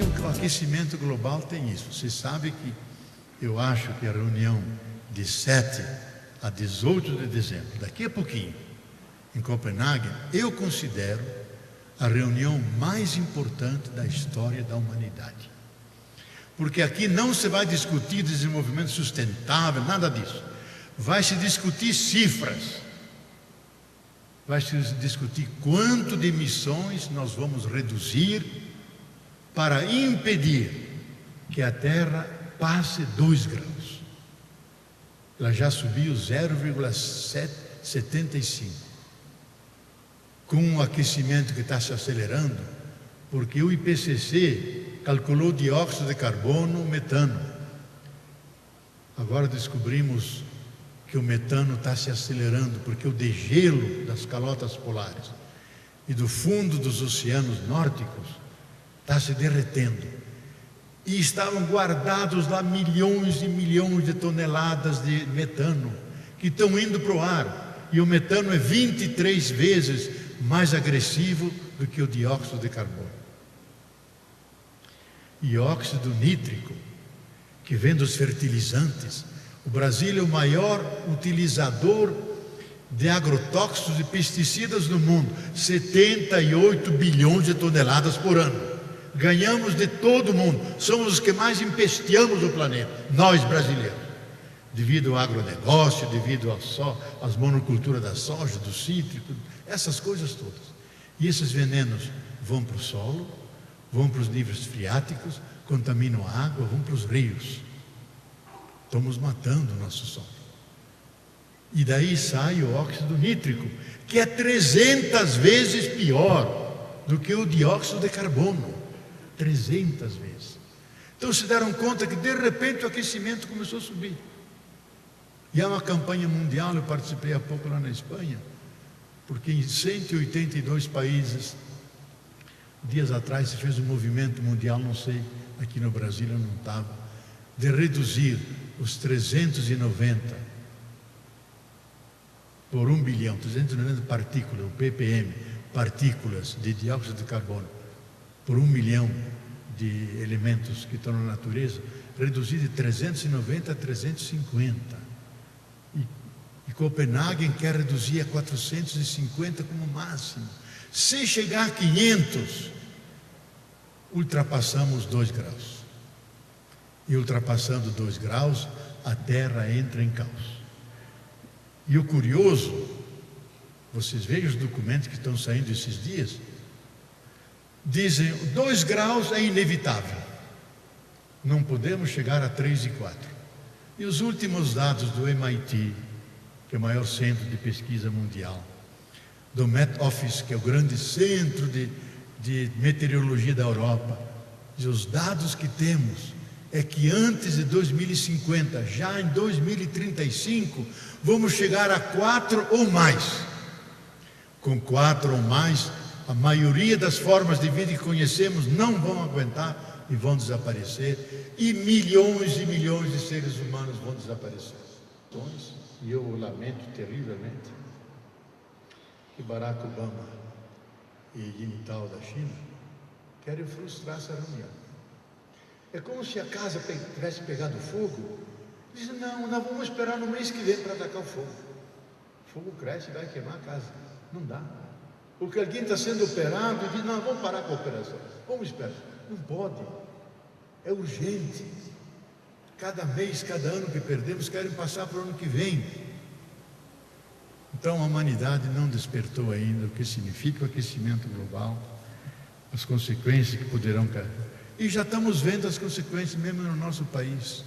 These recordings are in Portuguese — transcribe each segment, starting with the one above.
aqui o aquecimento global tem isso. Você sabe que eu acho que a reunião de 7 a 18 de dezembro, daqui a pouquinho, em Copenhague, eu considero a reunião mais importante da história da humanidade. Porque aqui não se vai discutir desenvolvimento sustentável, nada disso. Vai se discutir cifras. Vai se discutir quanto de emissões nós vamos reduzir para impedir que a Terra passe 2 graus. Ela já subiu 0,75. Com o aquecimento que está se acelerando, porque o IPCC calculou dióxido de carbono, metano. Agora descobrimos que o metano está se acelerando, porque o degelo das calotas polares e do fundo dos oceanos nórdicos está se derretendo. E estavam guardados lá milhões e milhões de toneladas de metano, que estão indo para o ar. E o metano é 23 vezes mais agressivo do que o dióxido de carbono. E óxido nítrico, que vem dos fertilizantes. O Brasil é o maior utilizador de agrotóxicos e pesticidas no mundo, 78 bilhões de toneladas por ano. Ganhamos de todo mundo, somos os que mais empesteamos o planeta, nós brasileiros, devido ao agronegócio, devido às monoculturas da soja, do cítrico, essas coisas todas. E esses venenos vão para o solo, vão para os níveis freáticos, contaminam a água, vão para os rios. Estamos matando o nosso solo. E daí sai o óxido nítrico, que é 300 vezes pior do que o dióxido de carbono. 300 vezes. Então se deram conta que de repente o aquecimento começou a subir. E há uma campanha mundial, eu participei há pouco lá na Espanha, porque em 182 países, dias atrás se fez um movimento mundial, não sei, aqui no Brasil eu não estava, de reduzir os 390 por 1 bilhão, 390 partículas, o ppm, partículas de dióxido de carbono, por 1 milhão de elementos que estão na natureza, reduzir de 390 a 350. E Copenhague quer reduzir a 450 como máximo. Se chegar a 500, ultrapassamos 2 graus. E ultrapassando 2 graus, a Terra entra em caos. E o curioso, vocês vejam os documentos que estão saindo esses dias, dizem 2 graus é inevitável, não podemos chegar a 3 e 4. E os últimos dados do MIT, que é o maior centro de pesquisa mundial, do Met Office, que é o grande centro de meteorologia da Europa, e os dados que temos é que antes de 2050, já em 2035, vamos chegar a 4 ou mais. Com 4 ou mais, a maioria das formas de vida que conhecemos não vão aguentar e vão desaparecer, e milhões de seres humanos vão desaparecer. E eu lamento terrivelmente que Barack Obama e Jintao da China querem frustrar essa reunião. É como se a casa tivesse pegado fogo. Dizem, não, nós vamos esperar no mês que vem para atacar o fogo. O fogo cresce e vai queimar a casa. Não dá. Porque alguém está sendo operado e diz, não, vamos parar com a operação. Vamos esperar. Não pode. É urgente. Cada mês, cada ano que perdemos, querem passar para o ano que vem. Então a humanidade não despertou ainda o que significa o aquecimento global, as consequências que poderão cair. E já estamos vendo as consequências mesmo no nosso país.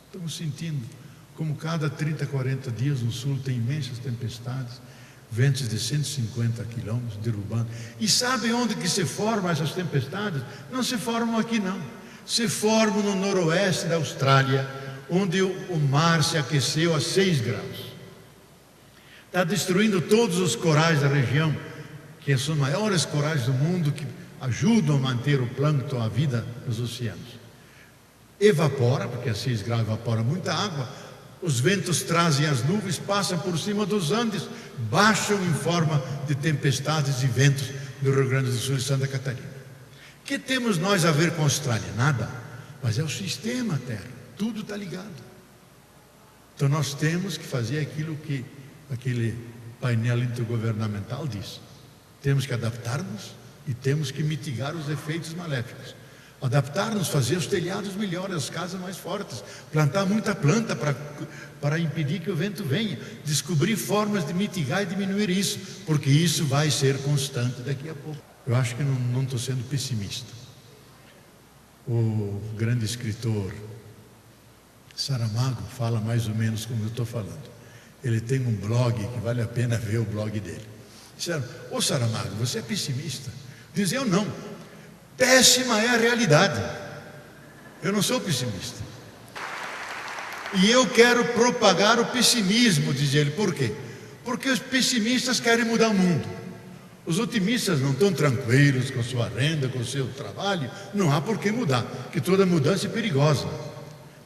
Estamos sentindo como cada 30, 40 dias no sul tem imensas tempestades, ventos de 150 quilômetros derrubando. E sabem onde que se formam essas tempestades? Não se formam aqui não. Se formam no noroeste da Austrália, onde o mar se aqueceu a 6 graus. Está destruindo todos os corais da região, que são os maiores corais do mundo, que ajudam a manter o plâncton, a vida nos oceanos. Evapora, porque a 6 graus evapora muita água, os ventos trazem as nuvens, passam por cima dos Andes, baixam em forma de tempestades e ventos do Rio Grande do Sul e Santa Catarina. Que temos nós a ver com a Austrália? Nada. Mas é o sistema Terra, tudo está ligado. Então nós temos que fazer aquilo que aquele painel intergovernamental diz. Temos que adaptar-nos e temos que mitigar os efeitos maléficos. Adaptar-nos, fazer os telhados melhores, as casas mais fortes, plantar muita planta para impedir que o vento venha, descobrir formas de mitigar e diminuir isso, porque isso vai ser constante daqui a pouco. Eu acho que não estou sendo pessimista. O grande escritor Saramago fala mais ou menos como eu estou falando. Ele tem um blog que vale a pena ver o blog dele. Disseram: ô Saramago, você é pessimista? Diz: eu não. Péssima é a realidade. Eu não sou pessimista. E eu quero propagar o pessimismo, diz ele. Por quê? Porque os pessimistas querem mudar o mundo. Os otimistas não estão tranquilos com a sua renda, com o seu trabalho. Não há por que mudar, que toda mudança é perigosa.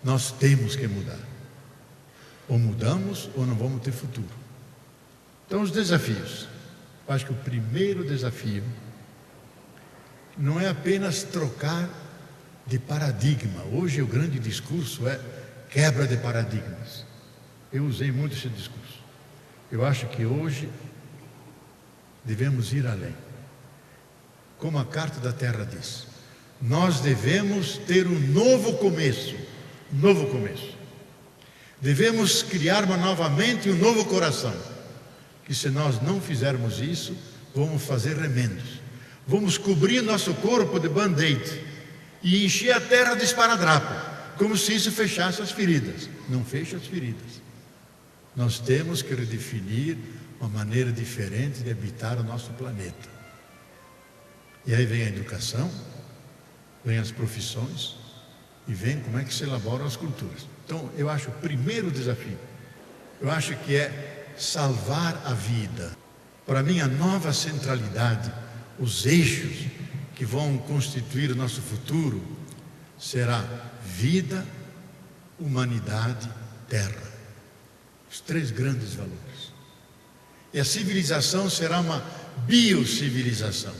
Nós temos que mudar. Ou mudamos ou não vamos ter futuro. Então, os desafios. Eu acho que o primeiro desafio não é apenas trocar de paradigma. Hoje o grande discurso é quebra de paradigmas. Eu usei muito esse discurso. Eu acho que hoje devemos ir além. Como a Carta da Terra diz, nós devemos ter um novo começo. Um novo começo. Devemos criar novamente um novo coração. Que se nós não fizermos isso, vamos fazer remendos. Vamos cobrir nosso corpo de band-aid e encher a terra de esparadrapo, como se isso fechasse as feridas. Não fecha as feridas. Nós temos que redefinir uma maneira diferente de habitar o nosso planeta. E aí vem a educação, vem as profissões e vem como é que se elaboram as culturas. Então, eu acho o primeiro desafio, eu acho que é salvar a vida. Para mim, a nova centralidade, os eixos que vão constituir o nosso futuro, será vida, humanidade, terra. Os três grandes valores. E a civilização será uma biocivilização,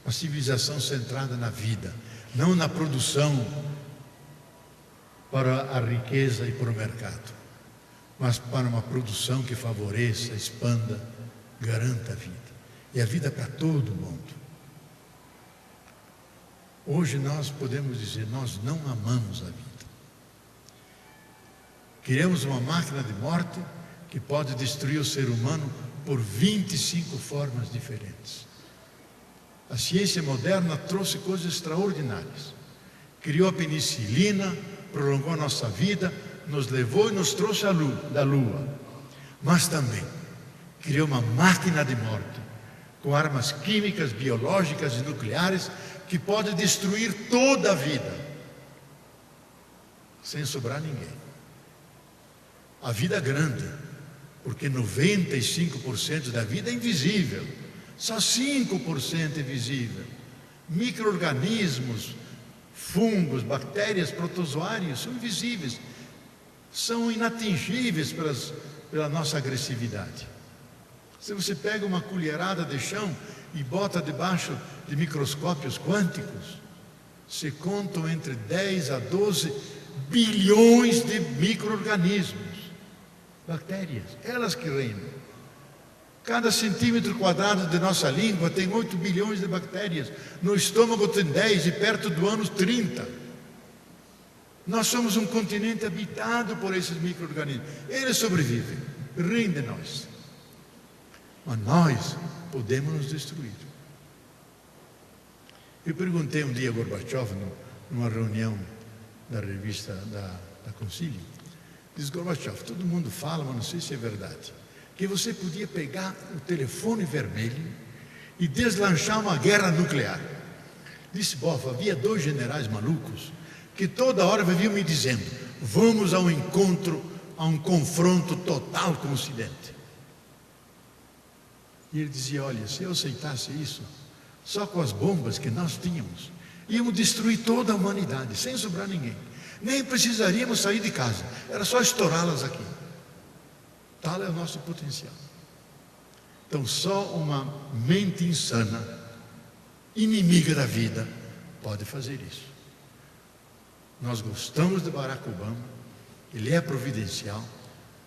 uma civilização centrada na vida, não na produção para a riqueza e para o mercado, mas para uma produção que favoreça, expanda, garanta a vida. E a vida para todo mundo. Hoje nós podemos dizer, nós não amamos a vida. Criamos uma máquina de morte que pode destruir o ser humano por 25 formas diferentes. A ciência moderna trouxe coisas extraordinárias. Criou a penicilina, prolongou a nossa vida, nos levou e nos trouxe da Lua. Mas também criou uma máquina de morte, com armas químicas, biológicas e nucleares, que pode destruir toda a vida, sem sobrar ninguém. A vida grande, porque 95% da vida é invisível, só 5% é visível. Micro-organismos, fungos, bactérias, protozoários são invisíveis, são inatingíveis pela nossa agressividade. Se você pega uma colherada de chão e bota debaixo de microscópios quânticos, se contam entre 10 a 12 bilhões de micro-organismos, bactérias, elas que reinam. Cada centímetro quadrado de nossa língua tem 8 bilhões de bactérias, no estômago tem 10 e perto do ânus 30. Nós somos um continente habitado por esses micro-organismos. Eles sobrevivem, riem de nós. Mas nós podemos nos destruir. Eu perguntei um dia a Gorbachev, numa reunião da revista da Concílio, diz: Gorbachev, todo mundo fala, mas não sei se é verdade, que você podia pegar o telefone vermelho e deslanchar uma guerra nuclear. Disse: Boff, havia 2 generais malucos que toda hora viviam me dizendo: vamos ao encontro, a um confronto total com o Ocidente. E ele dizia: olha, se eu aceitasse isso, só com as bombas que nós tínhamos, íamos destruir toda a humanidade, sem sobrar ninguém. Nem precisaríamos sair de casa, era só estourá-las aqui. Tal é o nosso potencial. Então, só uma mente insana, inimiga da vida, pode fazer isso. Nós gostamos de Barack Obama, ele é providencial,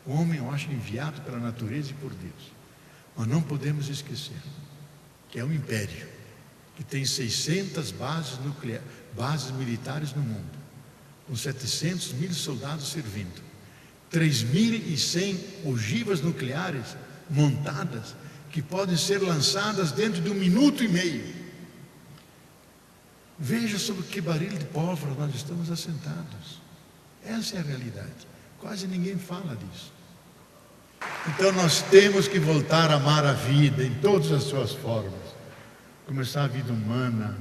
o homem, eu acho, enviado pela natureza e por Deus. Mas não podemos esquecer que é um império que tem 600 bases militares no mundo, com 700 mil soldados servindo, 3.100 ogivas nucleares montadas, que podem ser lançadas dentro de 1 minuto e meio. Veja sobre que baril de pólvora nós estamos assentados. Essa é a realidade. Quase ninguém fala disso. Então nós temos que voltar a amar a vida em todas as suas formas. Começar a vida humana,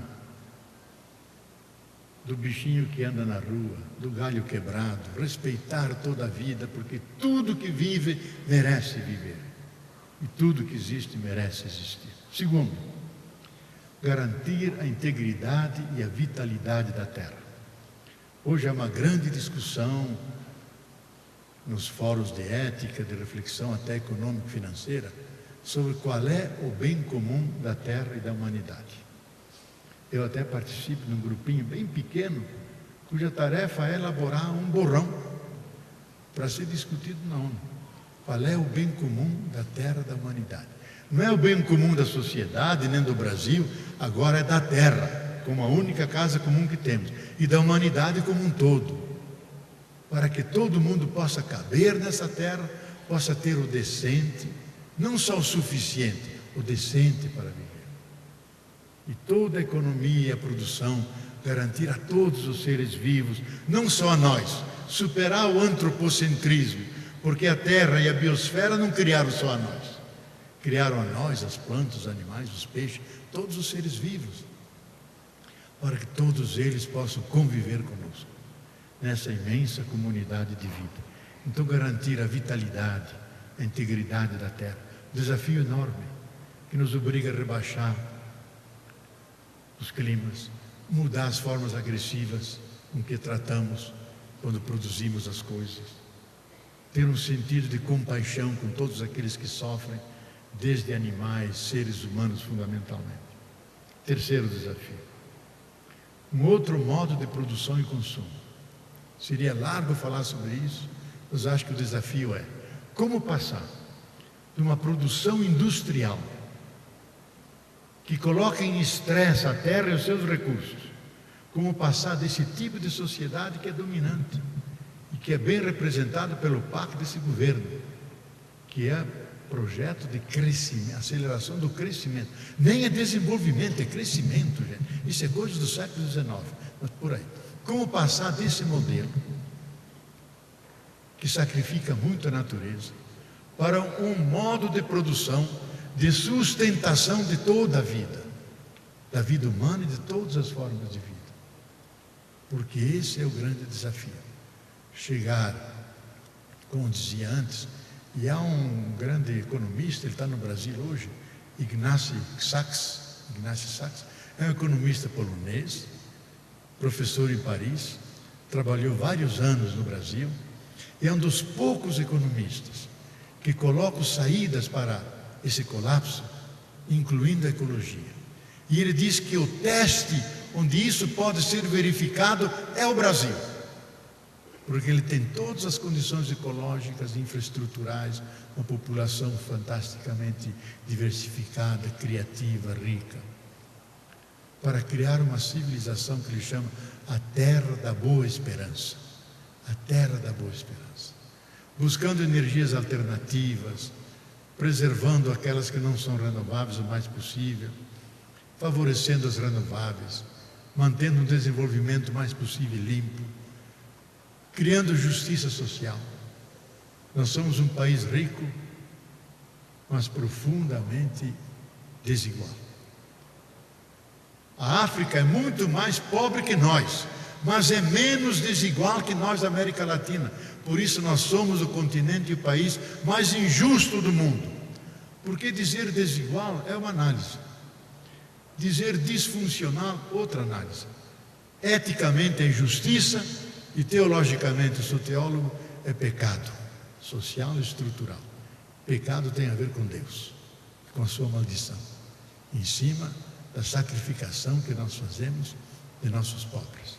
do bichinho que anda na rua, do galho quebrado, respeitar toda a vida, porque tudo que vive merece viver. E tudo que existe merece existir. Segundo, garantir a integridade e a vitalidade da terra. Hoje há uma grande discussão nos fóruns de ética, de reflexão até econômico-financeira, sobre qual é o bem comum da terra e da humanidade. Eu até participo de um grupinho bem pequeno, cuja tarefa é elaborar um borrão para ser discutido na ONU. Qual é o bem comum da terra e da humanidade? Não é o bem comum da sociedade, nem do Brasil, agora é da terra, como a única casa comum que temos, e da humanidade como um todo, para que todo mundo possa caber nessa terra, possa ter o decente, não só o suficiente, o decente para viver. E toda a economia e a produção, garantir a todos os seres vivos, não só a nós, superar o antropocentrismo, porque a terra e a biosfera não criaram só a nós, criaram a nós, as plantas, os animais, os peixes, todos os seres vivos, para que todos eles possam conviver conosco, nessa imensa comunidade de vida. Então garantir a vitalidade, a integridade da terra, desafio enorme, que nos obriga a rebaixar os climas, mudar as formas agressivas com que tratamos quando produzimos as coisas, ter um sentido de compaixão com todos aqueles que sofrem, desde animais, seres humanos fundamentalmente. Terceiro desafio, um outro modo de produção e consumo. Seria largo falar sobre isso, mas acho que o desafio é como passar de uma produção industrial que coloca em estresse a terra e os seus recursos, como passar desse tipo de sociedade que é dominante e que é bem representado pelo PAC desse governo, que é projeto de crescimento, aceleração do crescimento. Nem é desenvolvimento, é crescimento, gente. Isso é coisa do século XIX, mas por aí. Como passar desse modelo que sacrifica muito a natureza para um modo de produção, de sustentação de toda a vida, da vida humana e de todas as formas de vida. Porque esse é o grande desafio. Chegar, como dizia antes, e há um grande economista, ele está no Brasil hoje, Ignacy Sachs, é um economista polonês, professor em Paris, trabalhou vários anos no Brasil, e é um dos poucos economistas que colocam saídas para esse colapso, incluindo a ecologia. E ele diz que o teste onde isso pode ser verificado é o Brasil, porque ele tem todas as condições ecológicas, infraestruturais, uma população fantasticamente diversificada, criativa, rica, para criar uma civilização que ele chama a Terra da Boa Esperança. A Terra da Boa Esperança. Buscando energias alternativas, preservando aquelas que não são renováveis o mais possível, favorecendo as renováveis, mantendo um desenvolvimento mais possível e limpo, criando justiça social. Nós somos um país rico, mas profundamente desigual. A África é muito mais pobre que nós, mas é menos desigual que nós da América Latina. Por isso nós somos o continente e o país mais injusto do mundo. Porque dizer desigual é uma análise. Dizer disfuncional, outra análise. Eticamente é injustiça e teologicamente, eu sou teólogo, é pecado social e estrutural. Pecado tem a ver com Deus, com a sua maldição, em cima da sacrificação que nós fazemos de nossos pobres.